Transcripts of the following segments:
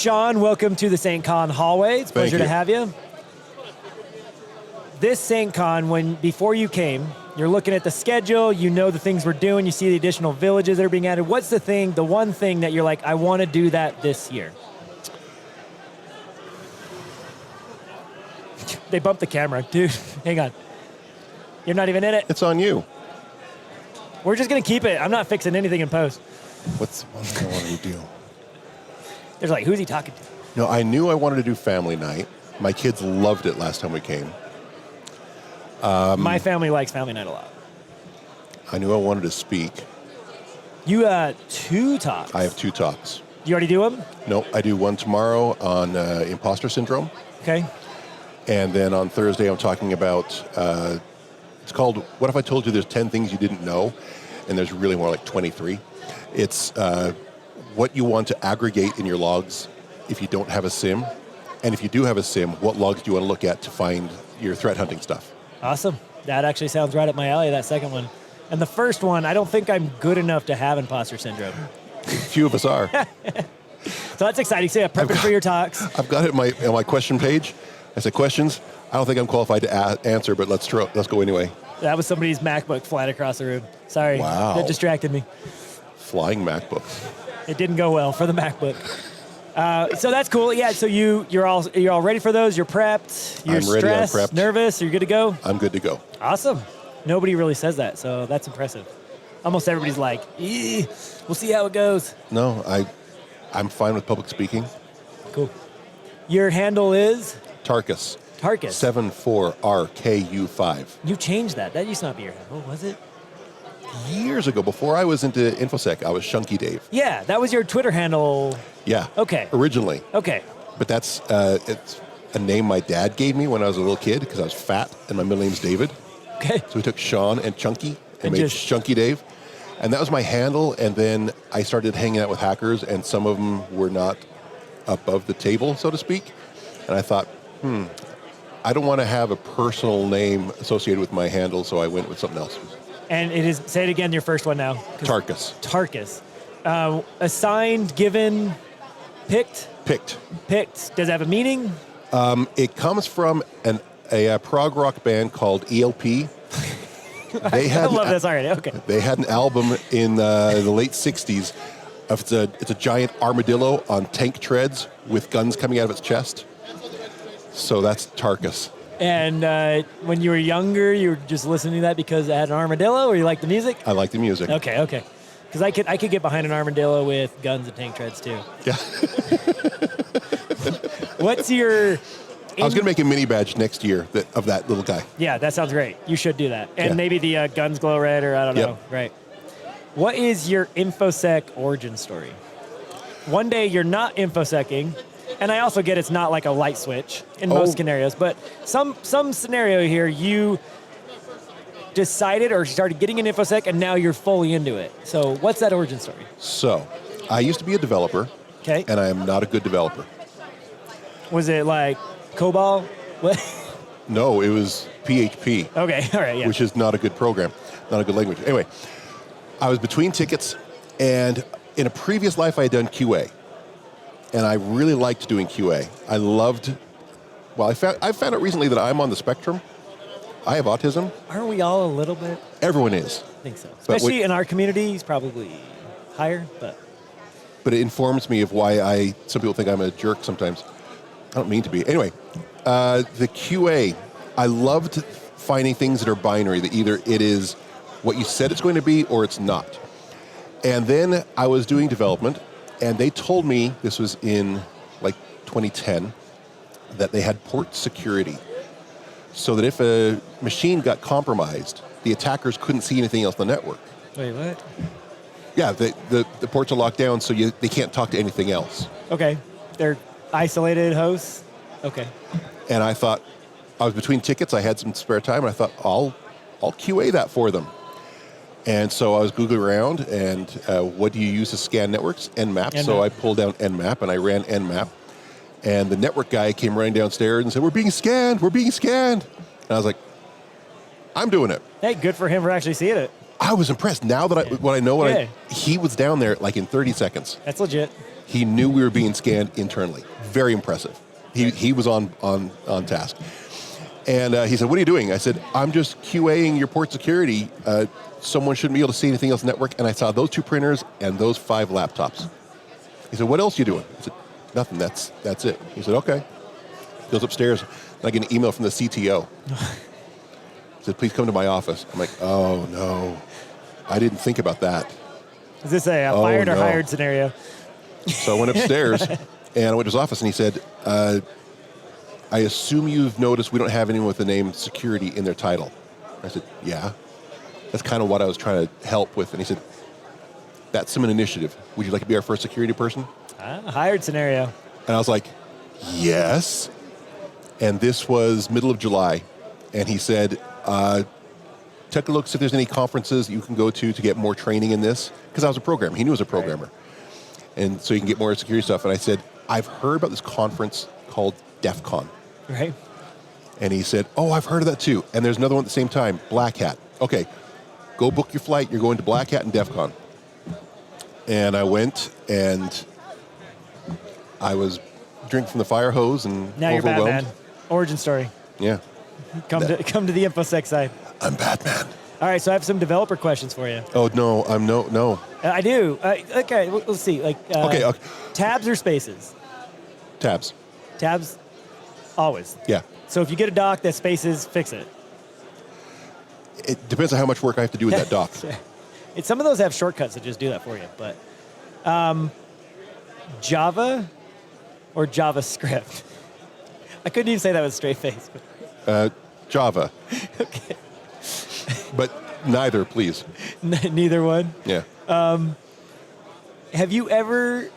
Sean, welcome to the SAINTCON Hallway. It's a pleasure to have you. This SAINTCON, before you came, you're looking at the schedule, you know the things we're doing, you see the additional villages that are being added. What's the one thing that you're like, I want to do that this year? They bumped the camera. Dude, hang on. You're not even in it. It's on you. We're just going to keep it. I'm not fixing anything in post. What's the one thing I want to do? There's like, who's he talking to? No, I knew I wanted to do family night. My kids loved it last time we came. My family likes family night a lot. I knew I wanted to speak. You got 2 talks. I have 2 talks. You already do them? No, I do one tomorrow on imposter syndrome. Okay. And then on Thursday, I'm talking about, it's called, What If I Told You There's 10 Things You Didn't Know? And there's really more like 23. It's what you want to aggregate in your logs if you don't have a SIM. And if you do have a SIM, what logs do you want to look at to find your threat hunting stuff? Awesome. That actually sounds right up my alley, that second one. And the first one, I don't think I'm good enough to have imposter syndrome. Few of us are. So that's exciting. So yeah, prepping for your talks. I've got it on my question page. I said, questions? I don't think I'm qualified to answer, but let's go anyway. That was somebody's MacBook flying across the room. Sorry. Wow. That distracted me. Flying MacBooks. It didn't go well for the MacBook. So that's cool. Yeah, so you're all ready for those? You're prepped? You're I'm ready, I'm stressed? prepped. Nervous? You're good to go? I'm good to go. Awesome. Nobody really says that, so that's impressive. Almost everybody's like, we'll see how it goes. No, I'm fine with public speaking. Cool. Your handle is? Tarkus. Tarkus. 74RKU5. You changed that. That used to not be your handle, was it? Years ago, before I was into InfoSec, I was Shunky Dave. Yeah, that was your Twitter handle. Yeah. Okay. Originally. Okay. But that's it's a name my dad gave me when I was a little kid because I was fat and my middle name's David. Okay. So we took Sean and Chunky and made just Shunky Dave. And that was my handle. And then I started hanging out with hackers, and some of them were not above the table, so to speak. And I thought, I don't want to have a personal name associated with my handle, so I went with something else. And it is, say it again, your first one now. Tarkus. Tarkus. Assigned, given, picked? Picked. Picked. Does it have a meaning? It comes from a prog rock band called ELP. I love this already. Okay. They had an album in the late 60s. It's a giant armadillo on tank treads with guns coming out of its chest. So that's Tarkus. And when you were younger, you were just listening to that because it had an armadillo, or you liked the music? I like the music. Okay. Because I could get behind an armadillo with guns and tank treads too. Yeah. What's your... I was going to make a mini badge next year of that little guy. Yeah, that sounds great. You should do that. And Yeah. maybe the guns glow red, or I don't know. Right. What is your InfoSec origin story? One day you're not InfoSecing, and I also get it's not like a light switch in most scenarios, but some scenario here you decided or started getting in InfoSec, and now you're fully into it. So what's that origin story? So I used to be a developer, and I am not a good developer. Was it like COBOL? What? No, it was PHP. Okay, all right, yeah. Which is not a good program, not a good language. Anyway, I was between tickets, and in a previous life I had done QA. And I really liked doing QA. I found out recently that I'm on the spectrum. I have autism. Aren't we all a little bit? Everyone is. I think so. Especially in our community, he's probably higher, but it informs me of why some people think I'm a jerk sometimes. I don't mean to be. Anyway, the QA, I loved finding things that are binary, that either it is what you said it's going to be or it's not. And then I was doing development, and they told me, this was in like 2010, that they had port security. So that if a machine got compromised, the attackers couldn't see anything else on the network. Wait, what? Yeah, the ports are locked down, so they can't talk to anything else. Okay. They're isolated hosts? Okay. And I thought, I was between tickets, I had some spare time, and I thought, I'll QA that for them. And so I was Googling around, and what do you use to scan networks? Nmap. So I pulled down Nmap, and I ran Nmap. And the network guy came running downstairs and said, we're being scanned. And I was like, I'm doing it. Hey, good for him for actually seeing it. I was impressed. Now that he was down there like in 30 seconds. That's legit. He knew we were being scanned internally. Very impressive. He was on task. And he said, what are you doing? I said, I'm just QAing your port security. Someone shouldn't be able to see anything else in the network. And I saw those 2 printers and those 5 laptops. He said, what else are you doing? I said, nothing, that's it. He said, okay. He goes upstairs, and I get an email from the CTO. He said, please come to my office. I'm like, oh no, I didn't think about that. Is this a fired or hired scenario? So I went upstairs, and I went to his office, and he said, I assume you've noticed we don't have anyone with the name security in their title. I said, yeah. That's kind of what I was trying to help with. And he said, that's an initiative. Would you like to be our first security person? Hired scenario. And I was like, yes. And this was middle of July. And he said, take a look, see if there's any conferences you can go to get more training in this. Because I was a programmer. He knew I was a programmer. Right. And so you can get more security stuff. And I said, I've heard about this conference called DEF CON. Right. And he said, oh, I've heard of that too. And there's another one at the same time, Black Hat. Okay, go book your flight. You're going to Black Hat and DEF CON. And I went, and I was drinking from the fire hose and now overwhelmed. You're Batman. Origin story. Yeah. Come to the InfoSec side. I'm Batman. All right, so I have some developer questions for you. Oh, no, no. I do. Okay, let's see. Okay. Tabs or spaces? Tabs. Tabs, always. Yeah. So if you get a doc that spaces, fix it. It depends on how much work I have to do with that doc. Some of those have shortcuts that just do that for you. But Java or JavaScript? I couldn't even say that with a straight face. Java. Okay. But neither, please. Neither one? Yeah. Have you ever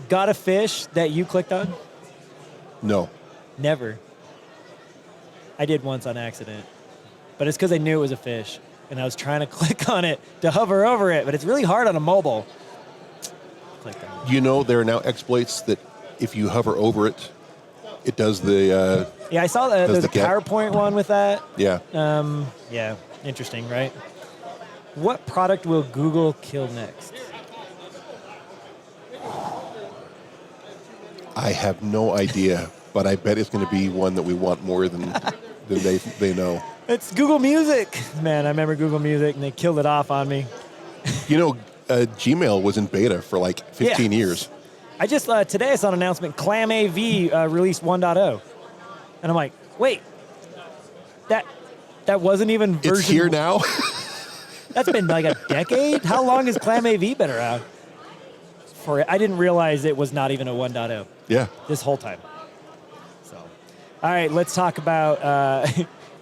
got a fish that you clicked on? No. Never. I did once on accident. But it's because I knew it was a fish. And I was trying to click on it to hover over it. But it's really hard on a mobile. Click on it. You know, there are now exploits that if you hover over it, it does the... yeah, I saw that. There's a PowerPoint one with that. Yeah. Yeah, interesting, right? What product will Google kill next? I have no idea, but I bet it's going to be one that we want more than they know. It's Google Music. Man, I remember Google Music, and they killed it off on me. You know, Gmail was in beta for like 15 years. I just, today I saw an announcement, Clam AV released 1.0. And I'm like, wait, that wasn't even version... It's here now? That's been like a decade? How long has Clam AV been around? I didn't realize it was not even a 1.0. Yeah. This whole time. So, all right, let's talk about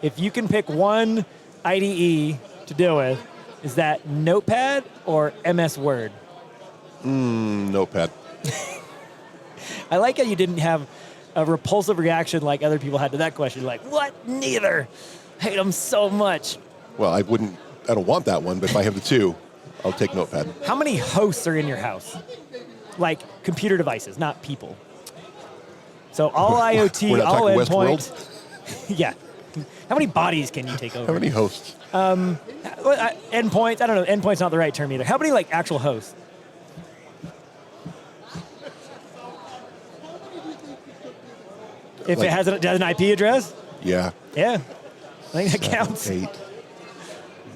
if you can pick one IDE to deal with, is that Notepad or MS Word? Notepad. I like how you didn't have a repulsive reaction like other people had to that question. Like, what? Neither. Hate them so much. Well, I don't want that one, but if I have the two, I'll take Notepad. How many hosts are in your house? Like computer devices, not people. So all IoT, all endpoint. Yeah. How many bodies can you take over? How many hosts? Endpoints. I don't know. Endpoint's not the right term either. How many like actual hosts? If it has an IP address? Yeah. Yeah. I think that 7, counts. 8,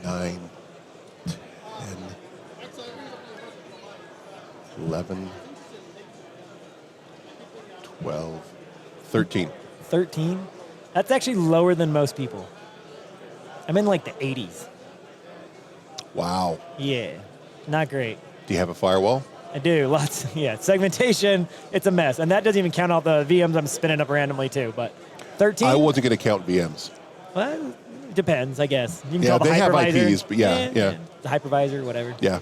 9, 10, 11, 12, 13. 13? That's actually lower than most people. I'm in like the 80s. Wow. Yeah. Not great. Do you have a firewall? I do. Lots. Yeah. Segmentation, it's a mess. And that doesn't even count all the VMs I'm spinning up randomly too. But 13? I wasn't going to count VMs. Well, it depends, I guess. You can Yeah, call the they have hypervisor. IPs, but yeah. The hypervisor, whatever. Yeah.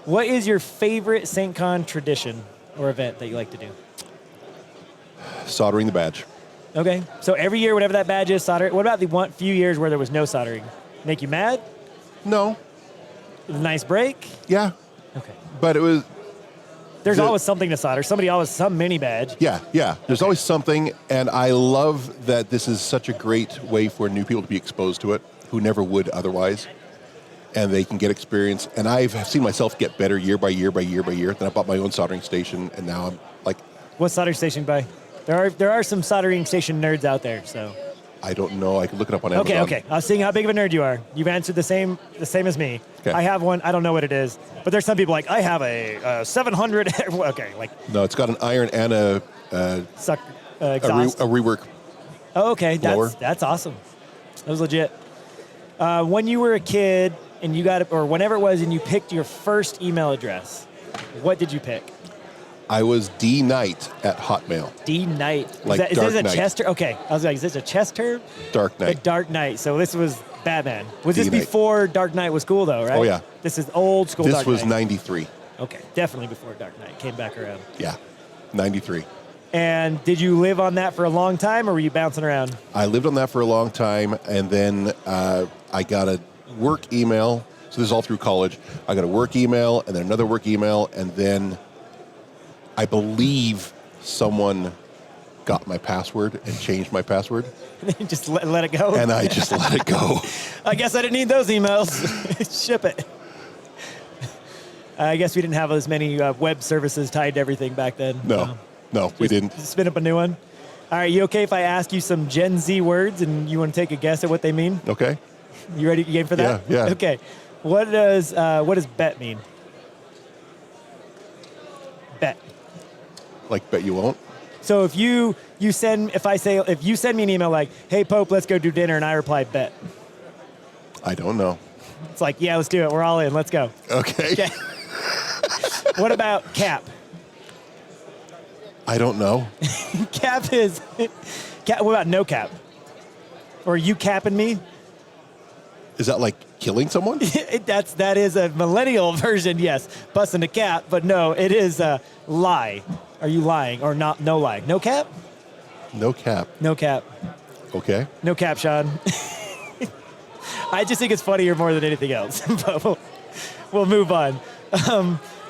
What is your favorite SAINTCON tradition or event that you like to do? Soldering the badge. Okay. So every year, whatever that badge is, solder it. What about the few years where there was no soldering? Make you mad? No. Nice break? Yeah. Okay. But it was... There's always something to solder. Some mini badge. Yeah. There's always something, and I love that this is such a great way for new people to be exposed to it, who never would otherwise. and they can get experience. And I've seen myself get better year by year by year by year. Then I bought my own soldering station, and now I'm like... What soldering station by? There are some soldering station nerds out there, so... I don't know. I can look it up on Amazon. Okay. I was seeing how big of a nerd you are. You've answered the same as me. Okay. I have one. I don't know what it is, but there's some people like, I have a 700. Okay, like... No, it's got an iron and a exhaust. a rework. Oh, okay. Blower. That's awesome. That was legit. When you were a kid and you got, or whenever it was, and you picked your first email address, what did you pick? I was D Knight at Hotmail. D Knight. Like is Dark this a Knight. chess term? Okay. I was like, is this a chess term? Dark The Knight. Dark Knight. So this was Batman. Was this D-Knight. before Dark Knight was cool, though, right? Oh, yeah. This is old school This Dark was Knight. 93. Okay. Definitely before Dark Knight came back around. Yeah, 93. And did you live on that for a long time, or were you bouncing around? I lived on that for a long time, and then I got a work email. So this is all through college. I got a work email, and then another work email, and then I believe someone got my password and changed my password. Just let it go? And I just let it go. I guess I didn't need those emails. Ship it. I guess we didn't have as many web services tied to everything back then. No, we didn't. Spin up a new one. All right, you okay if I ask you some Gen Z words and you want to take a guess at what they mean? Okay. You ready? You game for that? Yeah. Okay. What does bet mean? Bet. Like, bet you won't? So if you send me an email like, hey Pope, let's go do dinner, and I reply bet. I don't know. It's like, yeah, let's do it. We're all in. Let's go. Okay. What about cap? I don't know. Cap. What about no cap? Or you capping me? Is that like killing someone? That is a millennial version, yes. Busting a cap, but no, it is a lie. Are you lying or not? No lie. No cap? No cap. No cap. Okay. No cap, Sean. I just think it's funnier more than anything else. But we'll move on.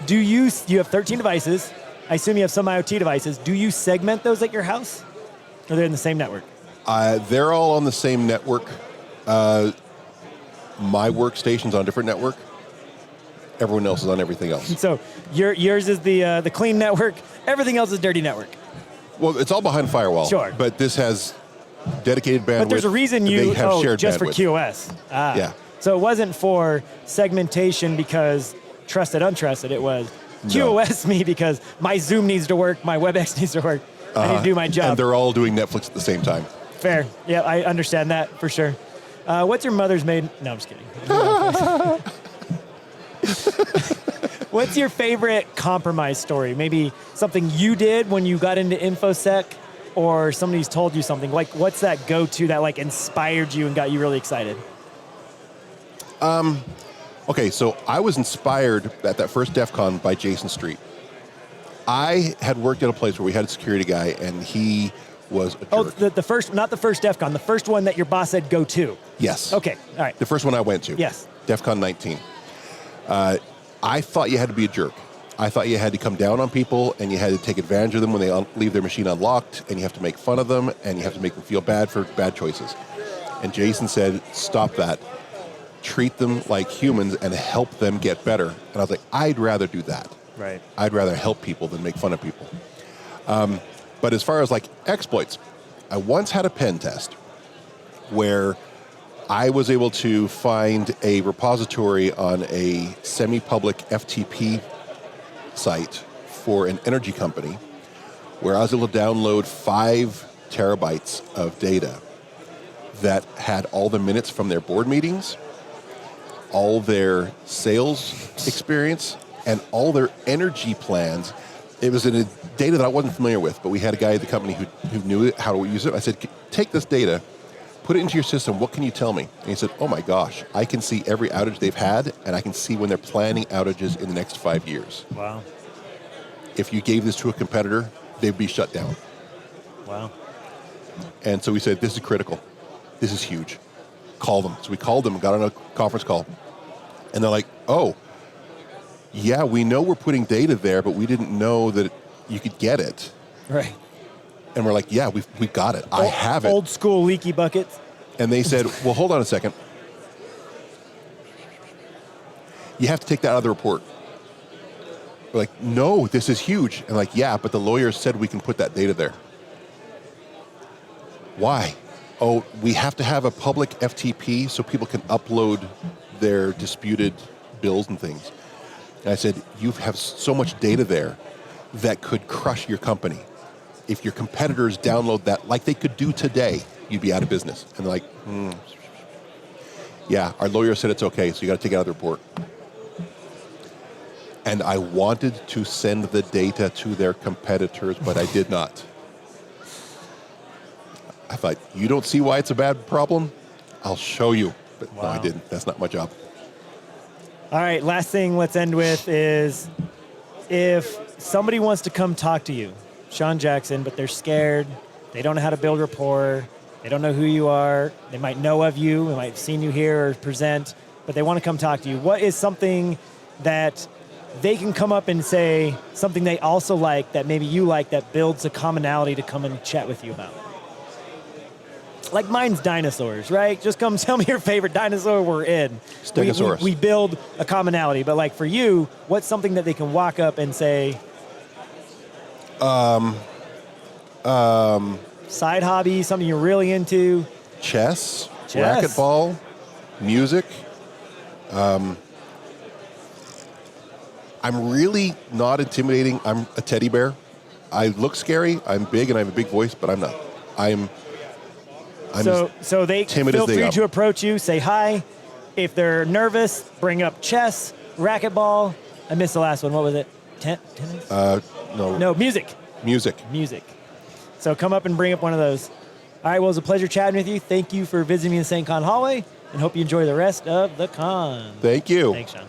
You have 13 devices. I assume you have some IoT devices. Do you segment those at your house? Or they're in the same network? They're all on the same network. My workstation's on a different network. Everyone else is on everything else. So yours is the clean network. Everything else is dirty network. Well, it's all behind firewall. Sure. But this has dedicated bandwidth. But there's a reason they have shared just bandwidth. for QoS. Yeah. So it wasn't for segmentation because trusted, untrusted. It was QoS me because my Zoom needs to work, my WebEx needs to work. I need to do my job. And they're all doing Netflix at the same time. Fair. Yeah, I understand that for sure. What's your mother's maiden? No, I'm just kidding. What's your favorite compromise story? Maybe something you did when you got into InfoSec, or somebody's told you something. Like, what's that go-to that like inspired you and got you really excited? Okay, so I was inspired at that first DEF CON by Jason Street. I had worked at a place where we had a security guy, and he was a jerk. Oh, the first, not the first DEF CON, the first one that your boss said go to. Yes. Okay, all right. The first one I went to. Yes. DEF CON 19. I thought you had to be a jerk. I thought you had to come down on people, and you had to take advantage of them when they leave their machine unlocked, and you have to make fun of them, and you have to make them feel bad for bad choices. And Jason said, stop that. Treat them like humans and help them get better. And I was like, I'd rather do that. Right. I'd rather help people than make fun of people. But as far as like exploits, I once had a pen test where I was able to find a repository on a semi-public FTP site for an energy company where I was able to download 5 terabytes of data that had all the minutes from their board meetings, all their sales experience, and all their energy plans. It was in a data that I wasn't familiar with, but we had a guy at the company who knew it, how to use it. I said, take this data, put it into your system, what can you tell me? And he said, oh my gosh, I can see every outage they've had, and I can see when they're planning outages in the next 5 years. Wow. If you gave this to a competitor, they'd be shut down. Wow. And so we said, this is critical. This is huge. Call them. So we called them, got on a conference call. And they're like, oh, yeah, we know we're putting data there, but we didn't know that you could get it. Right. And we're like, yeah, we got it. I have it. Old school leaky buckets. And they said, well, hold on a second. You have to take that out of the report. We're like, no, this is huge. And like, yeah, but the lawyers said we can put that data there. Why? Oh, we have to have a public FTP so people can upload their disputed bills and things. And I said, you have so much data there that could crush your company. If your competitors download that like they could do today, you'd be out of business. And they're like, yeah, our lawyer said it's okay, so you got to take it out of the report. And I wanted to send the data to their competitors, but I did not. I thought, you don't see why it's a bad problem? I'll show you. But no, I didn't. That's not my job. All right, last thing let's end with is if somebody wants to come talk to you, Sean Jackson, but they're scared, they don't know how to build rapport, they don't know who you are, they might know of you, they might have seen you here or present, but they want to come talk to you. What is something that they can come up and say, something they also like that maybe you like that builds a commonality to come and chat with you about? Like mine's dinosaurs, right? Just come tell me your favorite dinosaur, we're in. Stegosaurus. We build a commonality, but like for you, what's something that they can walk up and say, side hobby, something you're really into? Chess. Racquetball, music. I'm really not intimidating. I'm a teddy bear. I look scary, I'm big, and I have a big voice, but I'm not. I'm so they timid feel as they free are. to approach you, say hi. If they're nervous, bring up chess, racquetball. I missed the last one. What was it? Tennis? No. No, music. Music. Music. So come up and bring up one of those. All right, well, it was a pleasure chatting with you. Thank you for visiting me in the SAINTCON Hallway, and hope you enjoy the rest of the con. Thank you. Thanks, Sean.